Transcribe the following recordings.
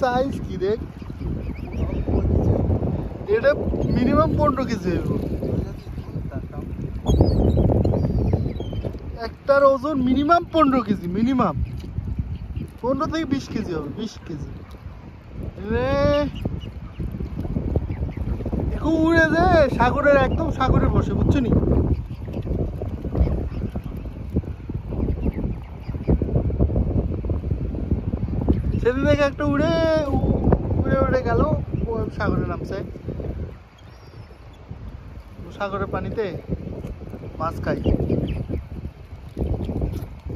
Size কি দেখ, এটা মিনিমাম 15 কেজি হইব। একটার ওজন মিনিমাম 15 কেজি, মিনিমাম 15 থেকে 20 কেজি হবে, 20 কেজি। এখন উড়ে যে সাগরের, একদম সাগরে বসে, বুঝছো নি? সেদিন থেকে একটা উড়ে উড়ে উড়ে গেল, সাগরে নামছে, সাগরের পানিতে মাছ খাই।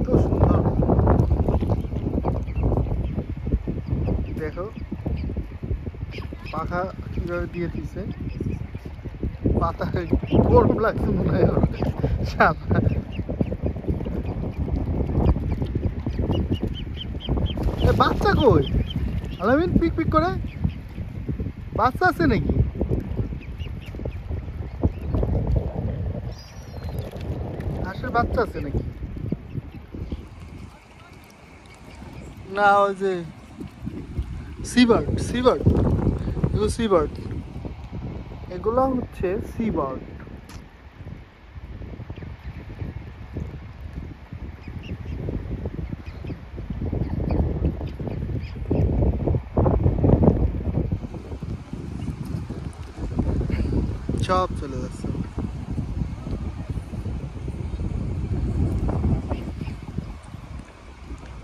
তো সুন্দর, দেখো পাখা কিভাবে দিয়ে দিছে, পাতা গরম লাগছে মনে হয়। বাচ্চা কই আলামিন, পিক পিক করে বাচ্চা আছে নাকি? হাঁসের বাচ্চা আছে নাকি? না, ওই যে সিবার্ড, সিবার্ড, এগুলো সিবার্ড, এগুলো হচ্ছে সিবার্ড। সব চলে যাচ্ছে।